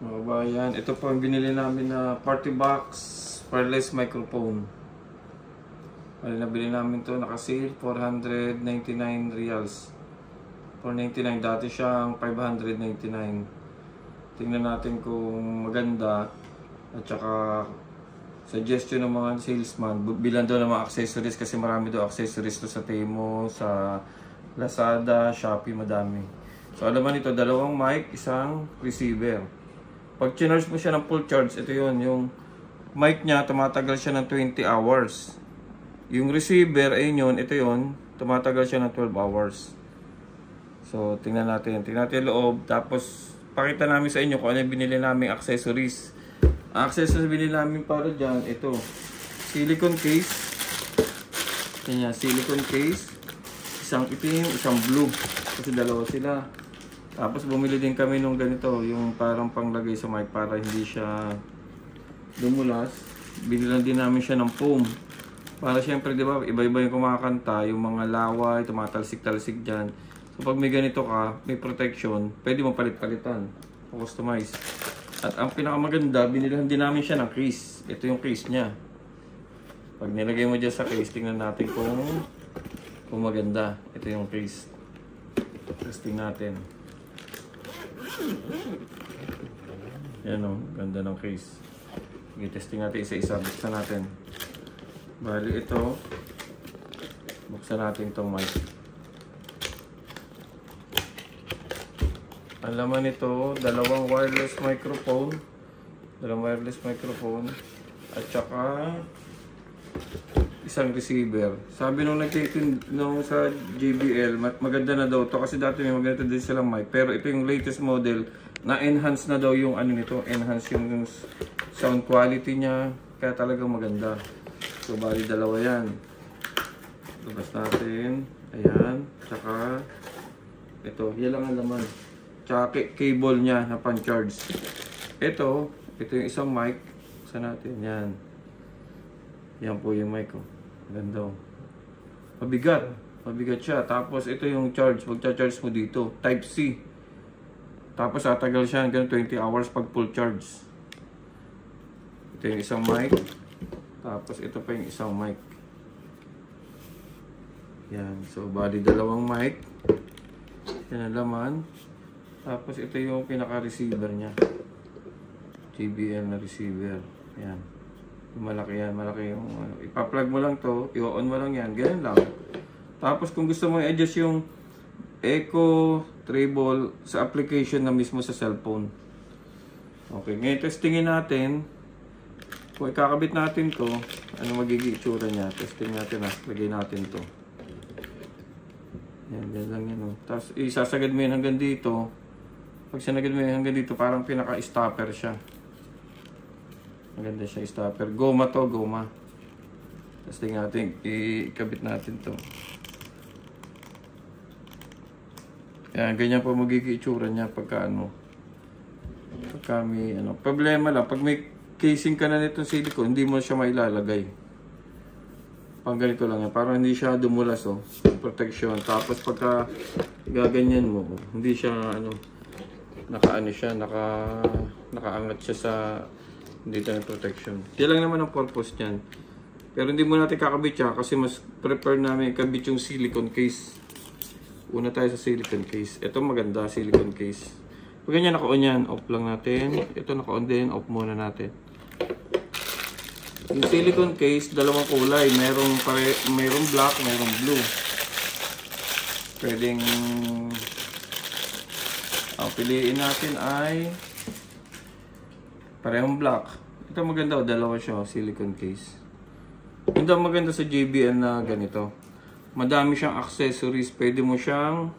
Mga kabayan, ito po ang binili namin na party box wireless microphone. Nabili namin to, naka-sale 499 reals. 499, dati siyang 599. Tingnan natin kung maganda at saka suggestion ng mga salesman. Bilan daw ng mga accessories kasi marami daw accessories to sa Temo, sa Lazada, Shopee, madami. So alaman ito, dalawang mic, isang receiver. Pag charge mo siya ng full charge, ito yun, yung mic niya, tumatagal siya ng 20 hours. Yung receiver, ayun yun, ito yun, tumatagal siya ng 12 hours. So, tingnan natin yung loob, tapos pakita namin sa inyo kung ano yung binili namin accessories. Ang accessories binili namin para dyan, ito, silicone case. Yan, silicone case. Isang itim, isang blue. Kasi dalawa sila. Tapos bumili din kami nung ganito, yung parang panglagay sa mic para hindi siya dumulas. Binilan din namin siya ng foam. Para syempre, di ba, iba-iba yung kumakanta, yung mga laway, tumatalsik-talsik dyan. So pag may ganito ka, may protection, pwede mo palit-palitan, customize. At ang pinakamaganda, binilan din namin siya ng case. Ito yung case niya. Pag nilagay mo dyan sa case, tingnan natin kung maganda. Ito yung case. Testing natin. Yan o, ganda ng case. I-testing natin isa-isa. Buksan natin. Bali ito, buksan natin itong mic. Ang laman nito, dalawang wireless microphone. At saka isang receiver. Sabi nung nung sa JBL, maganda na daw to kasi dati may maganda din silang mic. Pero ito yung latest model, na-enhance na daw yung ano nito, enhance yung sound quality niya. Kaya talagang maganda. So, bali dalawa yan. Labas natin. Ayan. Tsaka, ito. Yan lang ang laman. Tsaka cable niya na pan-charge. Ito yung isang mic. Buksan natin. Yan. Yan po yung mic ko. Ganda. Mabigat. Mabigat siya. Tapos, ito yung charge. Magcha-charge mo dito. Type C. Tapos, tatagal siya hanggang 20 hours pag full charge. Ito yung isang mic. Tapos ito pa yung isang mic. Yan. So, bali dalawang mic. Yan ang laman. Tapos ito yung pinaka-receiver niya. JBL na receiver. Yan. Malaki yan. Malaki yung ipa-plug mo lang to. I-on mo lang yan. Ganyan lang. Tapos kung gusto mo i-adjust yung echo, treble sa application na mismo sa cellphone. Okay. Ngayon testingin natin. Kung ikakabit natin to, ano magiging itsura niya? Testing natin ha. Lagay natin to. Yan, yan lang yan. Tapos isasagad mo yun hanggang dito. Pag sinagad mo yun hanggang dito, parang pinaka-stopper siya. Maganda siya, stopper. Goma to, goma. Testing natin. Ikabit natin to. Yan, ganyan po magiging itsura niya pagka ano. Pagka may ano. Problema lang, pag may casing ka na nitong silicone, hindi mo siya mailalagay. Pang ganito lang yan. Para hindi siya dumulas, oh. Protection. Tapos pagka gaganyan mo, hindi siya, ano, nakaano siya, nakaangat siya sa, hindi tayo protection. Yan lang naman ang purpose niyan. Pero hindi mo natin kakabit siya kasi mas prefer namin ikabit yung silicone case. Una tayo sa silicone case. Ito maganda, silicone case. Pag ganyan naka-on yan, off lang natin. Ito naka-on din, off muna natin. Yung silicone case, dalawang kulay. Mayroong black, mayroong blue. Pwedeng ang piliin natin ay parehong black. Ito maganda, dalawa siya, silicone case. Ito ang maganda sa JBL na ganito. Madami siyang accessories. Pwede mo siyang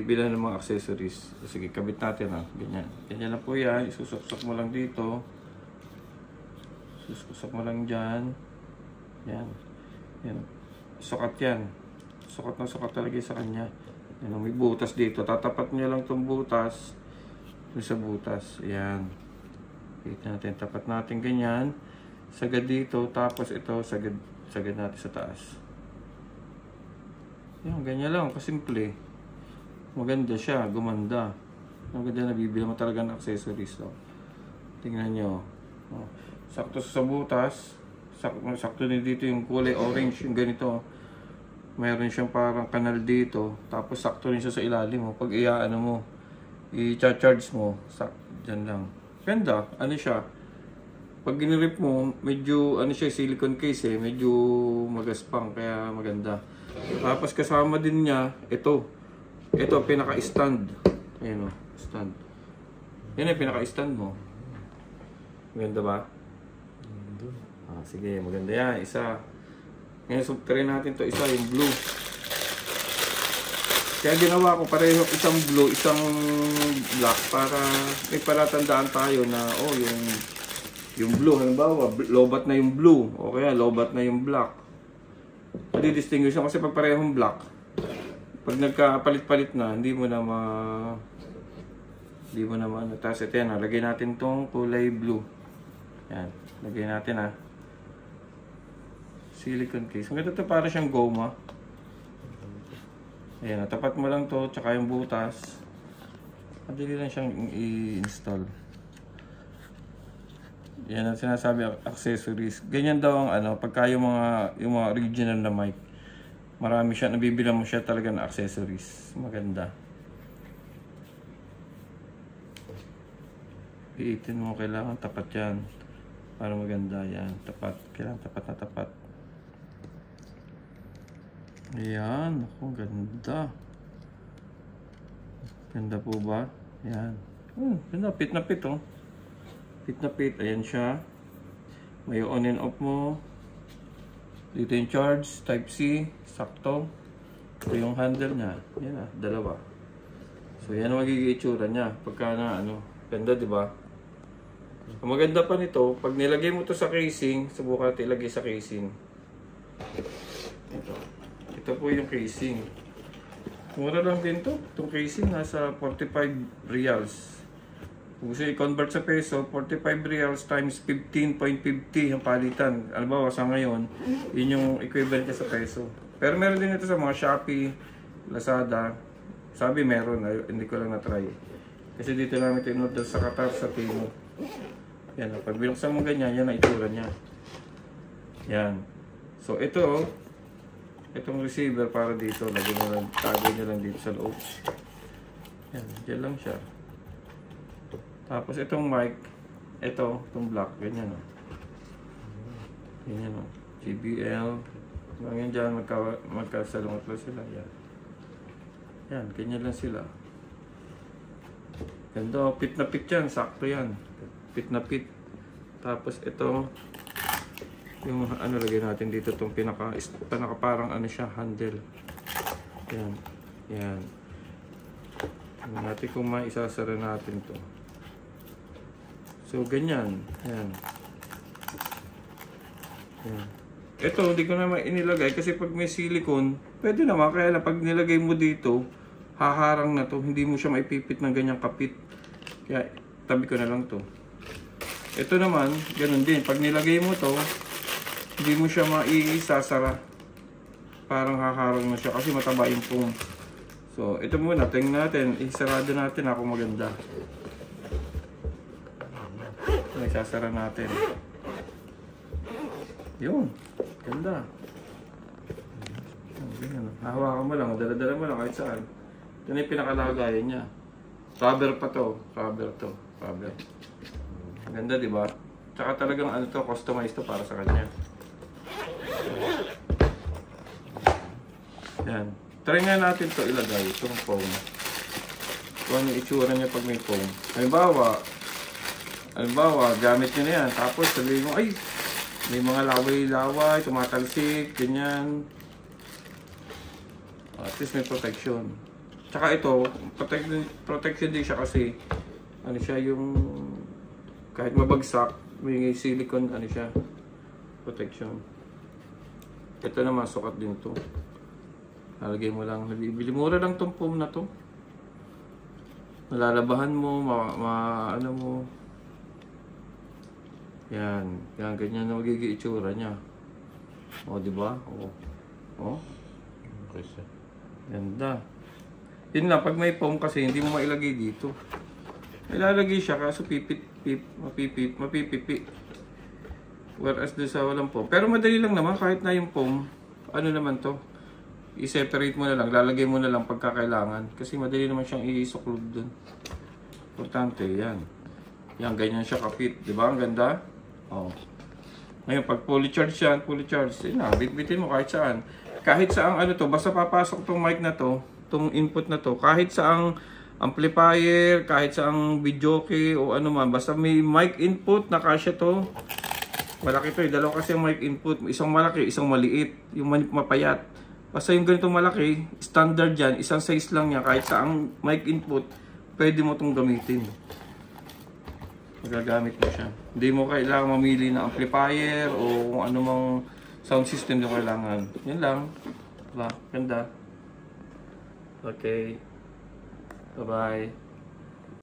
bilang ng mga accessories. Sige, kabit natin ha. Ganyan. Ganyan lang po yan. Isusok-sok mo lang dito. Isusok mo lang dyan. Yan. Yan. Sukat yan. Sukat na sukat talaga sa kanya. Yan. May butas dito. Tatapat nyo lang itong butas. Sa butas. Yan. Kita natin. Tapat natin ganyan. Sagad dito. Tapos ito, sagad natin sa taas. Yan. Ganyan lang. Kasimple. Maganda siya, gumanda. Ang ganda, nabibili mo talaga ng accessories. So, tingnan nyo. Oh. Sakto sa butas. Sakto din dito yung kulay orange, yung ganito. Mayroon siyang parang kanal dito. Tapos sakto rin siya sa ilalim mo. Pag iaano mo, i-charge mo, dyan lang. Ganda, ano siya. Pag ginirip mo, medyo ano siya, silicone case eh. Medyo magaspang, kaya maganda. Tapos kasama din niya, ito. Ito, pinaka-stand. Ayan o, stand. Yan yung pinaka-stand mo. Maganda ba? Sige, maganda yan. Isa. Ngayon, try natin to isa, yung blue. Kaya ginawa ko pareho, isang blue, isang black para may palatandaan tayo na, oh, yung blue, halimbawa, lobat na yung blue, o kaya lobat na yung black. Madi-distinguish kasi pag parehong black, pag nagkapalit-palit na, hindi mo na ano. Tapos ito yan, lagay natin tong kulay blue. Yan, lagay natin silicone case. Ang ganda ito, para siyang goma. Ayan, tapat mo lang to, tsaka yung butas. Madali lang siyang i-install. Yan ang sinasabi, accessories. Ganyan daw ang ano, pagka yung mga original na mic. Marami siya, nabibilang mo siya talaga ng accessories. Maganda. Iitin mo, kailangan tapat yan. Para maganda yan. Tapat, kailangan tapat na tapat. Ayan, ako, ganda. Ganda po ba? Ayan. Ganda, pit na pit, oh. Pit na pit, ayan siya. May on and off mo. Dito yung charge, type C, sakto. Ito yung handle niya. Yan dalawa. So yan ang magiging itsura niya. Pagka na, ganda, di ba? Ang maganda pa nito, pag nilagay mo to sa casing, subukan natin ilagay sa casing. Ito po yung casing. Mura lang din to. Itong casing nasa 45 reals. Kung gusto i-convert sa peso, 45 reals times 15.50 ang palitan. Alam ba, sa ngayon, yun yung equivalent sa peso. Pero meron din ito sa mga Shopee, Lazada. Sabi meron, hindi ko lang na-try. Kasi dito namin tinurder sa Qatar, sa Timo. Yan, pag binuksan mo ganyan, yan ang itsura niya. Yan. So ito, itong receiver para dito, lagyan mo lang, tago nyo lang dito sa loob. Yan, dyan lang siya. Tapos itong mic, itong black, ganyan o. Ganyan o. JBL. Ganyan dyan, magkasalungat lang sila. Yan. Yan, ganyan lang sila. Ganda o, pit na pit yan, sakto yan. Pit na pit. Tapos ito, yung lagay natin dito, itong pinaka parang siya, handle. Yan. Yan. Tingnan natin kung maisasara natin to. So, ganyan. Yan. Yan. Ito, hindi ko naman inilagay kasi pag may silicone, pwede naman. Kaya lang, pag nilagay mo dito, haharang na to. Hindi mo siya maipipit ng ganyang kapit. Kaya, tabi ko na lang to. Ito naman, ganun din. Pag nilagay mo to, hindi mo siya maisasara. Parang haharang na siya kasi mataba yung foam. So, ito muna. Tingnan natin. Isarado natin ako maganda. Isasara natin. Yun. Ganda. Hahawakan mo lang. Dala-dala mo lang kahit saan. Ito na yung pinakalagayan niya. Rubber pa to. Rubber to. Rubber. Ganda, di ba? Tsaka talagang customized to para sa kanya. Yan. Try nga natin to ilagay, itong foam. Kung ano yung itsura niya pag may foam. Halimbawa, gamit nyo na yan. Tapos sabihin mo, ay, may mga laway-laway, tumatalsik, ganyan. At least may protection. Tsaka ito, protection din siya kasi, siya yung, kahit mabagsak, may silicone, siya, protection. Ito naman, sukat din to. Nalagay mo lang, nabibili. Mura lang tong foam na to. Malalabahan mo, ano mo. Yan, ganyan na magiging itsura niya. O, di ba? O. Okay, sir. Ganda. Yun lang, pag may foam kasi hindi mo mailagay dito. Ilalagay siya kaso mapipipi. Whereas doon sa walang foam. Pero madali lang naman kahit na yung foam, ano naman to, i-separate mo na lang, lalagay mo na lang pagkakailangan. Kasi madali naman siyang i-suklod doon. Importante, yan. Yan, ganyan siya kapit. Diba? Ang ganda? Oh. Ngayon, pag fully charged yan, yun na, bitbitin mo kahit saan. Kahit saang ano to, basta papasok tong mic na to, tong input na to, kahit saang amplifier, kahit saang videoke o ano man, basta may mic input na kasya to. Malaki to, dalawa kasi ang mic input, isang malaki, isang maliit, yung mapayat. Basta yung ganito malaki, standard yan, isang size lang niya, kahit saang mic input, pwede mo itong gamitin. Magagamit mo siya. Hindi mo kailangan mamili ng amplifier o kung ano mang sound system na kailangan. Yan lang. Diba? Ganda. Okay. Bye-bye.